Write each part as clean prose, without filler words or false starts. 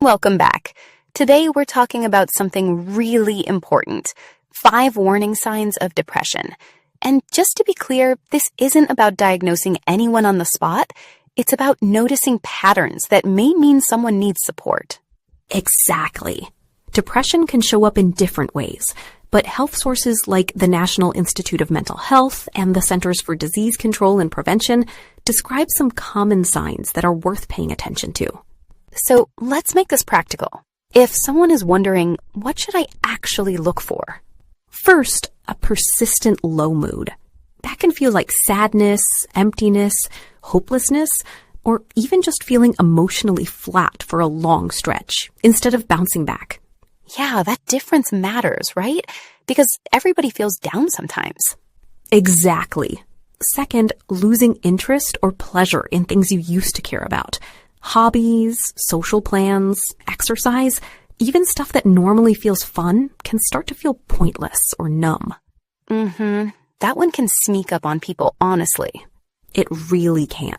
Welcome back. Today we're talking about something really important, 5 warning signs of depression. And just to be clear, this isn't about diagnosing anyone on the spot. It's about noticing patterns that may mean someone needs support. Exactly. Depression can show up in different ways, but health sources like the National Institute of Mental Health and the Centers for Disease Control and Prevention describe some common signs that are worth paying attention to. So let's make this practical. If someone is wondering, what should I actually look for? First, a persistent low mood. That can feel like sadness, emptiness, hopelessness, or even just feeling emotionally flat for a long stretch instead of bouncing back. Yeah, that difference matters, right? Because everybody feels down sometimes. Exactly. Second, losing interest or pleasure in things you used to care about. Hobbies, social plans, exercise, even stuff that normally feels fun can start to feel pointless or numb. That one can sneak up on people, honestly. It really can.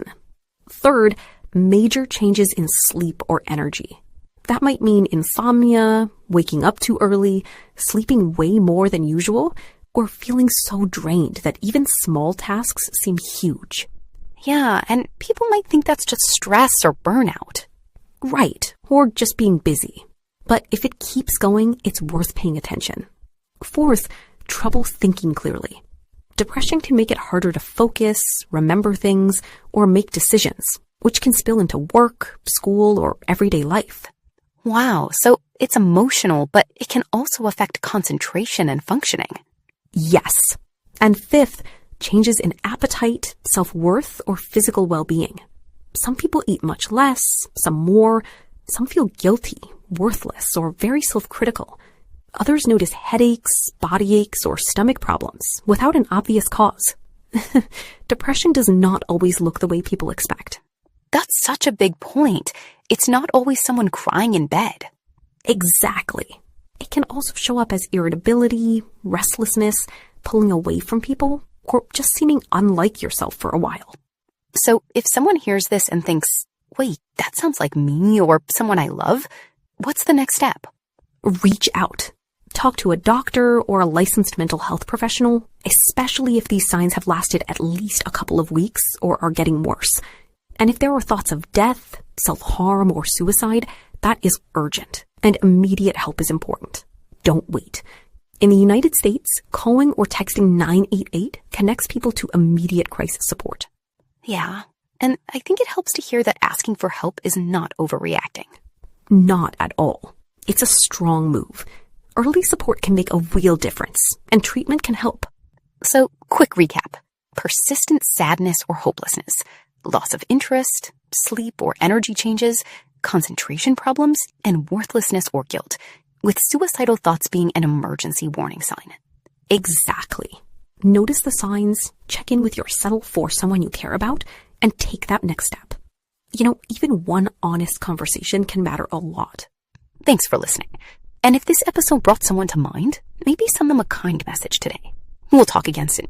Third, major changes in sleep or energy. That might mean insomnia, waking up too early, sleeping way more than usual, or feeling so drained that even small tasks seem huge. Yeah, and people might think that's just stress or burnout. Right, or just being busy. But if it keeps going, it's worth paying attention. Fourth, trouble thinking clearly. Depression can make it harder to focus, remember things, or make decisions, which can spill into work, school, or everyday life. Wow, so it's emotional, but it can also affect concentration and functioning. Yes. And fifth, changes in appetite, self-worth, or physical well-being. Some people eat much less, some more. Some feel guilty, worthless, or very self-critical. Others notice headaches, body aches, or stomach problems without an obvious cause. Depression does not always look the way people expect. That's such a big point. It's not always someone crying in bed. Exactly. It can also show up as irritability, restlessness, pulling away from people, or just seeming unlike yourself for a while. So if someone hears this and thinks, wait, that sounds like me or someone I love, what's the next step? Reach out. Talk to a doctor or a licensed mental health professional, especially if these signs have lasted at least a couple of weeks or are getting worse. And if there are thoughts of death, self-harm, or suicide, that is urgent, and immediate help is important. Don't wait. In the United States, calling or texting 988 connects people to immediate crisis support. Yeah, and I think it helps to hear that asking for help is not overreacting. Not at all. It's a strong move. Early support can make a real difference, and treatment can help. So, quick recap. Persistent sadness or hopelessness, loss of interest, sleep or energy changes, concentration problems, and worthlessness or guilt, with suicidal thoughts being an emergency warning sign. Exactly. Notice the signs, check in with yourself or someone you care about, and take that next step. Even one honest conversation can matter a lot. Thanks for listening. And if this episode brought someone to mind, maybe send them a kind message today. We'll talk again soon.